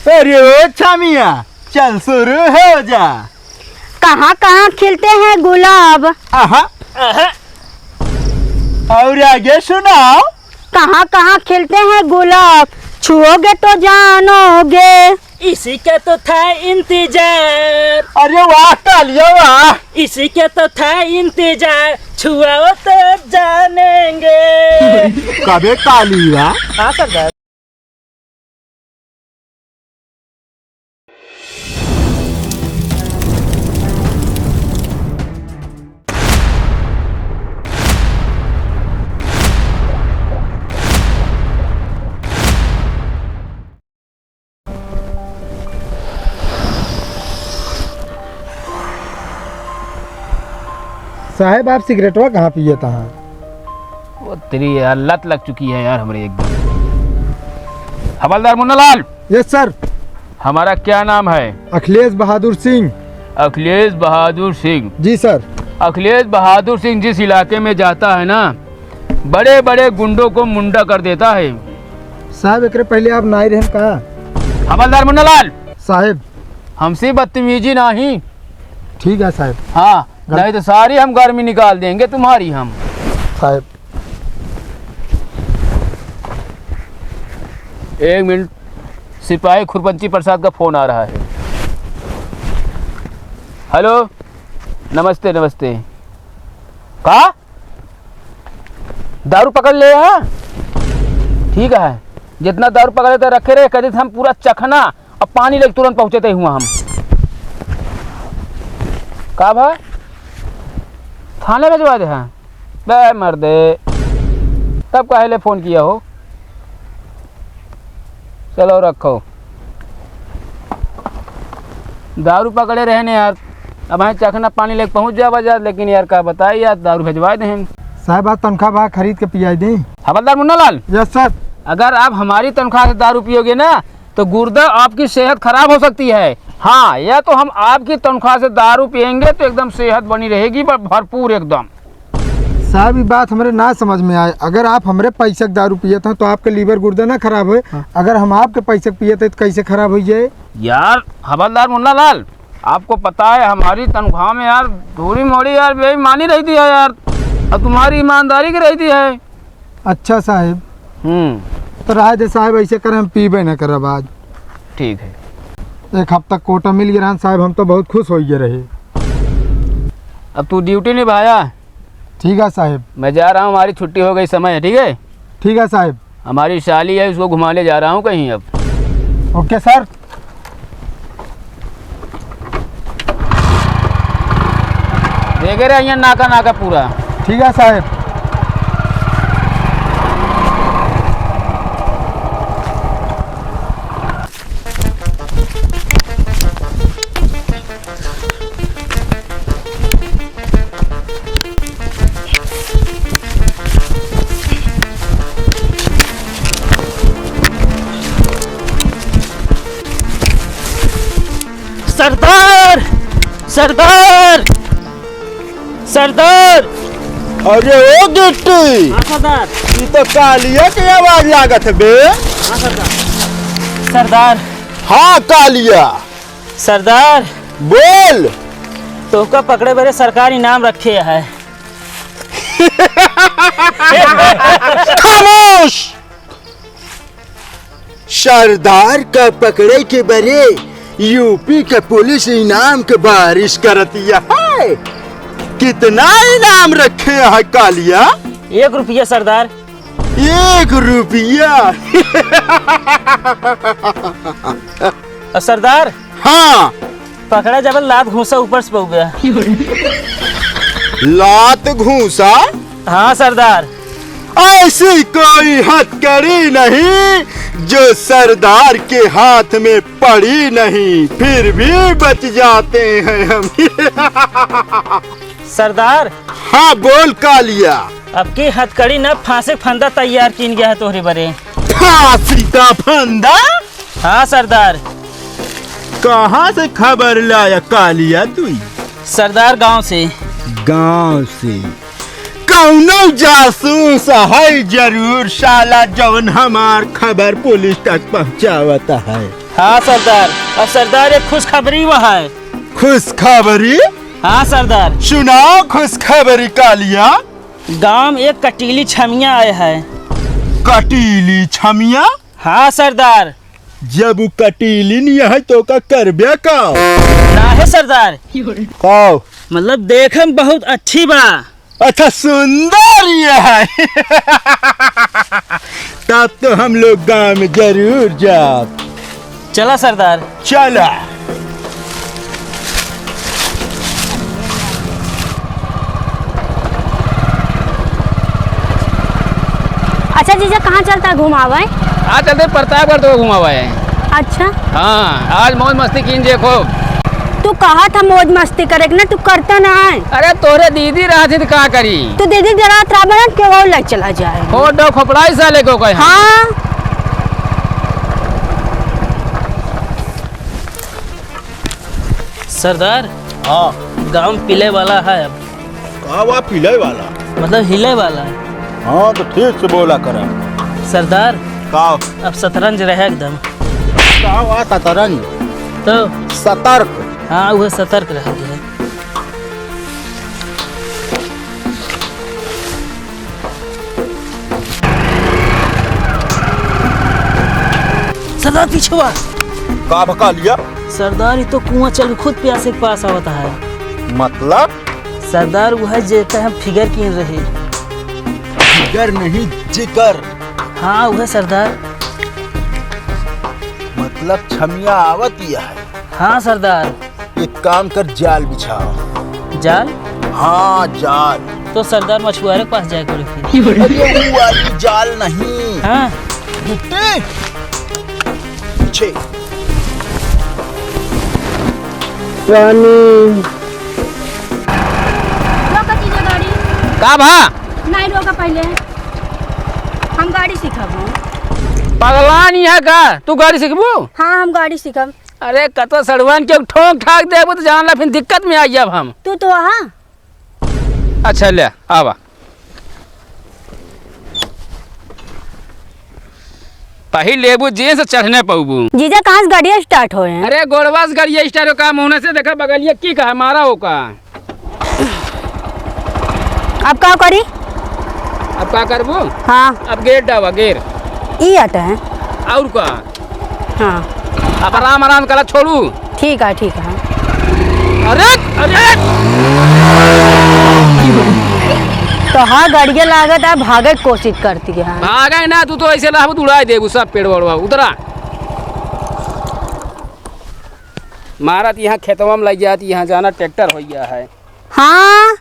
अरे ओ छामिया, चल शुरू हो जा। कहाँ कहाँ खिलते हैं गुलाब? आहा, और आगे सुनाओ। कहाँ कहाँ खिलते हैं गुलाब, छुओगे तो जानोगे। इसी का तो था इंतजार। अरे वाह कालिया वाह। इसी का तो था इंतजार, छुआओ तो जानेंगे। कबे कालिया? हाँ सरदार। साहब आप सिगरेटवा कहाँ पिए था? वो तेरी यार लत लग चुकी है यार हमरे एकदम। हवलदार मुन्नालाल। Yes sir. हमारा क्या नाम है? अखिलेश बहादुर सिंह। अखिलेश बहादुर सिंह। जी सर। अखिलेश बहादुर सिंह जिस इलाके में जाता है ना, बड़े बड़े गुंडों को मुंडा कर देता है। साहब एक पहले आप नाई रहन कहा। हवलदार मुन्नालाल साहब हमसे बदतमीजी नहीं। ठीक है साहब। हाँ नहीं तो सारी हम गर्मी निकाल देंगे तुम्हारी हम। साहब 1 मिनट, सिपाही खुरपंची प्रसाद का फोन आ रहा है। हेलो, नमस्ते नमस्ते। कहा दारू पकड़ ले? हाँ ठीक है, जितना दारू पकड़े थे रखे रहे, कहते थे हम पूरा चखना और पानी लेके तुरंत पहुंचते हुआ हम। कहा भाई थाने भिजवा दे? हाँ बे मर्दे, तब काहे फ़ोन किया हो? चलो रखो। दारू पकड़े रहने यार, अब हमें चखना पानी लेके पहुंच जा बाजार, लेकिन यार क्या बताए यार, दारू भिजवा दें। साहब आप तनख्वाह भाग खरीद के पियाई दें। हवलदार मुन्नालाल। Yes sir. अगर आप हमारी तनख्वाह से दारू पियोगे ना तो गुर्दा आपकी सेहत खराब हो सकती है। हाँ, या तो हम आपकी तनख्वाह से दारू पियेंगे तो एकदम सेहत बनी रहेगी भरपूर एकदम। साहब ये बात हमारे ना समझ में आए। अगर आप हमारे पैसे दारू पिए थे तो आपके लीवर गुर्दा ना खराब हो। अगर हम आपके पैसे पिए थे तो कैसे खराब हो जाए? यार हवलदार मुन्नालाल, आपको पता है हमारी तनख्वाह में यार थोड़ी मोड़ी यार बेईमानी रहती है यार, और तुम्हारी ईमानदारी की रहती है। अच्छा साहब। तो रहा दे साहब, ऐसे करें हम पीबे न करब आज। ठीक है। 1 हफ्ता कोटा मिल गया साहब, हम तो बहुत खुश हो गए रहे। अब तू ड्यूटी निभाया? ठीक है साहब। मैं जा रहा हूँ, हमारी छुट्टी हो गई, समय है। ठीक है। ठीक है साहब। हमारी शाली है, उसको घुमाने जा रहा हूँ कहीं अब। Okay sir. देखे रहे यहाँ नाका नाका पूरा। ठीक है साहब। सरदार सरदार सरदार। अरे ओ गिट्टी, हाँ सरदार। ये तो कालिया की आवाज लागत है बे। हाँ सरदार। सरदार। हाँ कालिया, सरदार बोल। तो का पकड़े मेरे सरकार इनाम रखे है। खामोश। सरदार का पकड़े के बरे यूपी के पुलिस इनाम के बारिश करतिया है। कितना इनाम रखे है कालिया? 1 रुपया सरदार। 1 रुपया? और सरदार हाँ, पकड़ा जब लात घूसा ऊपर से पड़ गया। लात घूसा? हाँ सरदार। ऐसी कोई हथकड़ी नहीं जो सरदार के हाथ में पड़ी नहीं, फिर भी बच जाते हैं हम। सरदार। हाँ बोल कालिया। अब की हथकड़ी न फांसी फंदा तैयार किन गया है तोहरे बरे। फांसी का फंदा? हाँ सरदार। कहाँ से खबर लाया कालिया तू? सरदार गांव से। गांव से? कौनो जासूस है जरूर साला जौन हमार खबर पुलिस तक पहुँचावता है। हाँ सरदार, और सरदार एक खुशखबरी वो है। खुशखबरी? हाँ सरदार, सुनाओ खुशखबरी कालिया। गांव में एक कटीली छमिया आए है। कटीली छमिया? हाँ सरदार। जब वो कटीली नहीं है तो का करबे का? ना है सरदार, आओ। मतलब देखे में बहुत अच्छी बा। अच्छा सुंदर ये है। तब तो हम लोग गांव में जरूर जाओ। चला सरदार। चला। अच्छा जीजा कहाँ चलता है घुमावे? आज चलते प्रतापगढ़ तो घुमावा है। अच्छा हाँ, आज मौज मस्ती कीन देखो। तू कहा था मौज मस्ती करे ना, तू करता ना है। अरे तोरे दीदी रहा थी तो का करी? तू दीदी जरा त्राबन के वो लग चला जाए। हो डो खोपड़ाई साले को कहे। हाँ सरदार, हाँ गांव में पिले वाला है अब, कहा हुआ पीले वाला? मतलब हिले वाला है। हाँ तो ठीक से बोला करा। सरदार कहा अब शतरंज रहे एकदम। कहा हुआ ततरंग तो सतर्क। हाँ वह सतर्क रह गया। सरदार पीछे हुआ। का भका लिया? सरदार ये तो कुआं चल के खुद प्यासे के पास आवता है। मतलब? सरदार वह जेता हम फिगर कीन रहे। जिगर नहीं जिगर। हाँ वह सरदार। मतलब छमिया आवत यह है। हाँ सरदार। एक काम कर, जाल बिछाओ। जाल? हाँ जाल। तो सरदार मछुआरे के पास जाए करे फिर। अरे वो वाली जाल नहीं। हाँ गिट्टी पीछे। रोका जीजा गाड़ी। का भा? नहीं रोका पहले, हम गाड़ी सिखाबो। पगला नहीं है का? तू गाड़ी सीखबू? हाँ हम गाड़ी सिखब। अरे कतो सड़वान के ठोक ठाक देबो तो जान ला फिर दिक्कत में आ जाब हम। तू तो वहाँ अच्छा ले आवा। पही लेबू जे से चढ़ने पऊबू। जीजा कहाँ से गाड़ी स्टार्ट हो हैं? अरे गोड़वा से गाड़ी स्टार्ट हो का मुहने से देखा बगलिया की कहा मारा हो का। अब क्या करी? अब का करबू? हाँ अब गेट डावा गेर ये आता है। और का? हाँ अब आराम आराम कला छोड़ू। ठीक है ठीक है। अरे अरे तो हाँ गाड़िया लागत है, भागे की कोशिश करती है। भागा ना तू तो ऐसे लाभ उड़ा देबू सब पेड़ वड़वा उतरा। मारत यहाँ खेतवा में लग जाती, यहाँ जाना ट्रैक्टर हो गया है। हाँ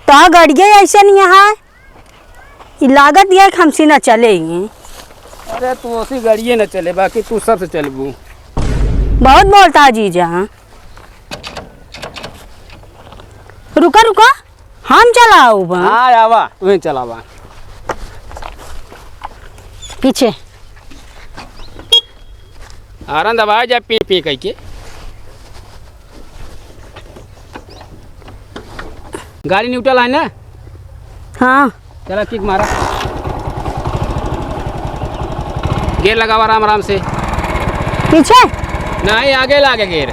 तो गाड़िया ऐसे नहीं है, ये लागत ये हमसे न चलेगी। अरे तू उसी गाड़िए न चले, बाकी तू सबसे चलबू। बहुत बोलता है जीजा। रुका रुका हम चलाओ बा। हाँ आवा तू चलावा पीछे। आरन दबा जा पी पी कह के। गाड़ी न्यूट्रल है ना? हाँ चला किक मारा, गेर लगावा आराम आराम से। पीछे नहीं आगे लागे गेर,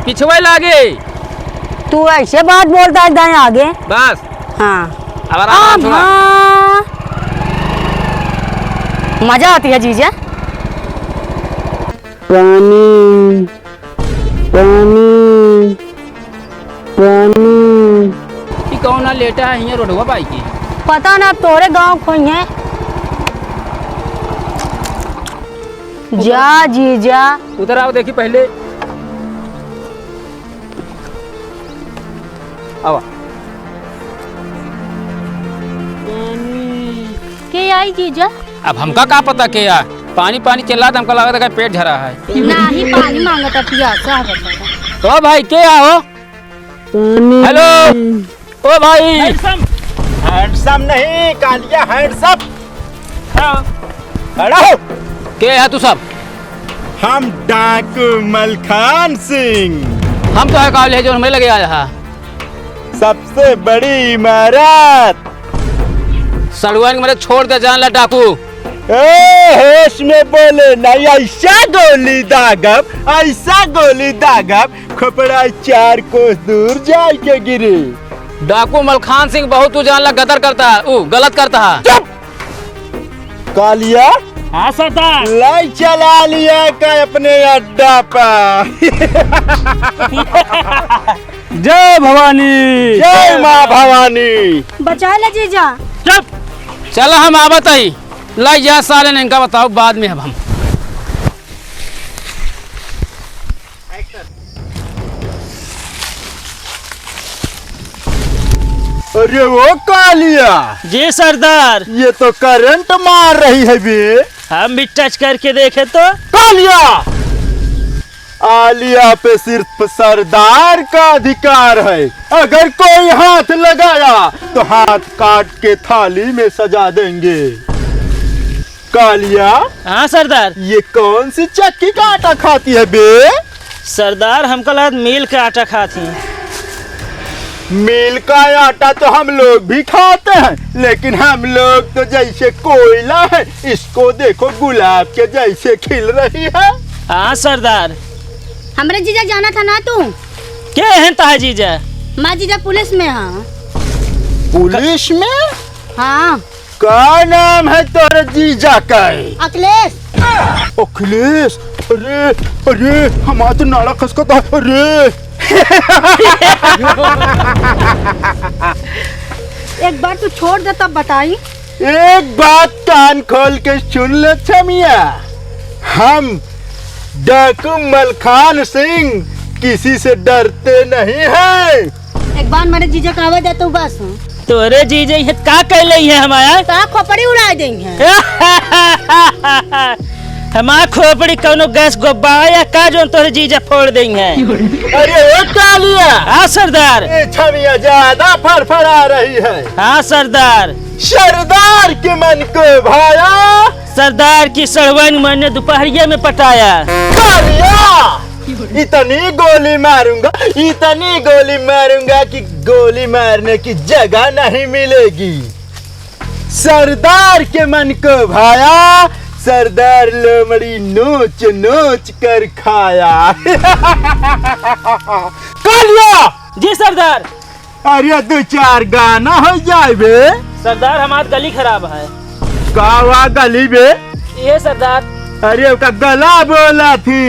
पिछवे लागे। तू ऐसे बात बोलता है दाएं आगे। बस हाँ अब आराम थोड़ा। हाँ। मजा आती है जीजा। पानी पानी पानी। ये कौन ना लेटा है यहाँ रोडवा बाई की? पता ना तोरे गांव खोई है। जा जीजा। उधर आओ देखी पहले। आवा के आई जीजा? अब हमका का पता के यार, पानी पानी चल रहा था, हमको लगा था कि पेट झरा है। ना ही पानी मांगा था, प्यासा है। तो भाई के आओ? हेलो ओ भाई। हैंडसम नहीं कालिया, हैंडसम। हाँ खड़ा हो। के है तू सब? हम डाकू मलखान सिंह। हम तो है काल है जो हमें लगे आया है। सबसे बड़ी इमारत। सड़ुआन के मेरे छोड़ दे, जान ला डाकू। होश में बोले नहीं, ऐसा गोली दागब खोपड़ा 4 कोस दूर जाए के गिरे। डाकू मलखान सिंह बहुत तू जानला गदर करता है, गलत करता है। चुप! कालिया हाँ सरदार। लाई चला लिया का अपने अड्डा पर। जय भवानी। जय माँ भवानी। बचा ले जीजा। चुप। चल हम आवत आई, लाई जा साले ने इनका बताओ बाद में। अब हम अरे वो कालिया, जी सरदार। ये तो करंट मार रही है बे। हम भी टच करके देखे तो। कालिया, आलिया पे सिर्फ सरदार का अधिकार है। अगर कोई हाथ लगाया तो हाथ काट के थाली में सजा देंगे। कालिया, हाँ सरदार। ये कौन सी चक्की का आटा खाती है बे? सरदार हमको लगा मिल का आटा खाती हैं। मिल का आटा तो हम लोग भी खाते हैं, लेकिन हम लोग तो जैसे कोयला है, इसको देखो गुलाब के जैसे खिल रही है। हाँ सरदार। हमरे जीजा जाना था ना तू? क्या है ता जीजा? माँ जीजा पुलिस में हाँ। पुलिस में? हाँ। क्या नाम है तोरे जीजा का? अखिलेश। अखिलेश? अरे अरे हमारा तो नाड़ा खसकता है। अरे एक बार तू छोड़ दे तब बताई। एक बात कान खोल के सुन ले छमिया, हम डाकू मलखान सिंह किसी से डरते नहीं हैं। एक बार मेरे जीजा का आवाज दे तू बस। तोरे जीजा ये का कहले है हमारा? का खोपड़ी उड़ा देंगे। हमार खोपड़ी कौनो गैस गोब्बारा या का जो तोरे जीजा फोड़ देंगे। अरे ओ कालिया। हाँ सरदार। ये छमिया ज्यादा फड़फड़ा रही है। हाँ सरदार। सरदार के मन को भाया। सरदार की सड़वन मैंने दोपहरिया में पटाया। कालिया, इतनी गोली मारूंगा कि गोली मारने की जगह नहीं मिलेगी। सरदार के मन को भाया, सरदार लोमड़ी नोच नोच कर खाया। कालिया। जी सरदार। अरे 2-4 गाना हो जाए बे। सरदार हमारी गली खराब है। कावा गली बे? ये सरदार। अरे उसका गला बोला थी।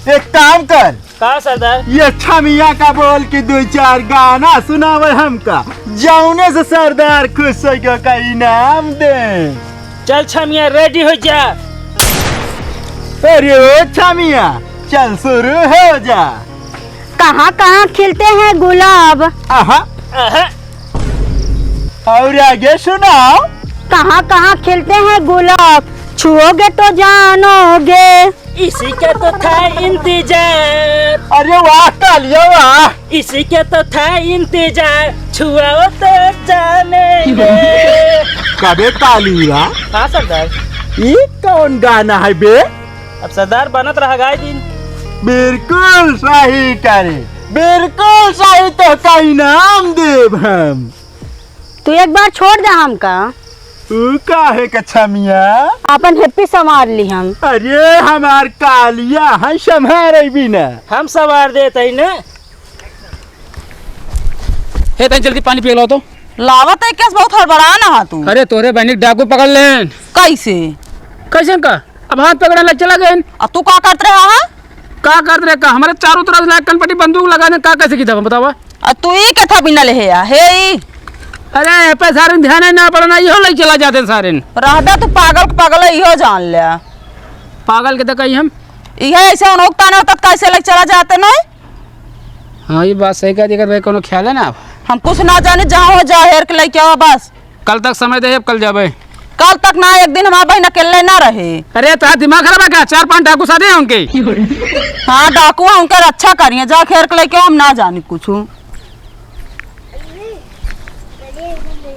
एक काम कर, का सरदार? ये छमिया का बोल के 2-4 गाना सुनावे हमका, जाऊने से सरदार खुश हो का इनाम दे। चल छमिया रेडी हो जा। अरे ओ छमिया, चल शुरू हो जा। कहाँ कहाँ खिलते हैं गुलाब? आहा। आहा। और आगे सुनाओ। कहाँ कहाँ खिलते हैं गुलाब, छुओगे तो जानोगे। इसी का तो था इंतजार। अरे वाह कालिया वाह। इसी का तो था इंतजार, छुआओ तो जानेंगे। कबे कालिया? हाँ सरदार। ये कौन गाना है बे? अब सरदार बनत रहा गाय दिन। बिल्कुल सही करे, बिल्कुल सही, तो का इनाम देव हम। तू एक बार छोड़ दे हमका। तू काहे का छमिया? अपन हैप्पी संवार ली हम। अरे हमार कालिया है, संभारे भी ना। हम सवार देते ही ना। हे तनी जल्दी पानी पी लो तो। लावत है केस बहुत हड़बड़ा ना हा तू। अरे तोरे बहनी डाकू पकड़ लेन। कैसे? कैसे का? अब हाथ पकड़ने लग चला गए। अब तू का करत रहा है? का करते रहे का? हमारे चारों तरफ लाइक कनपटी बंदूक लगाने का कैसे की था बतावा? तू ही के था बिना ले हे ई? अरे पे सारे ध्यान है ना पड़ना, इहो लग चला जाते सारे। रहदा तू पागल इहो जान ले। पागल के तो कही हम इहे ऐसे अनोखता ने तक कैसे लग चला जाते न? हाँ ये बात सही कह दी। अगर कोनो ख्याल है ना आप हम कुछ ना जाने, जहाँ हो जा हेर के लेके आओ बस। कल तक समय दे, कल जाबे। कल तक ना, एक दिन हमारा बहन अकेले ना रहे। अरे तारा दिमाग खराब है क्या? 4-5 डाकू साधे हैं उनके। हाँ डाकू उनका रक्षा करिए, जा खेर के लेके आओ, हम ना जाने कुछ।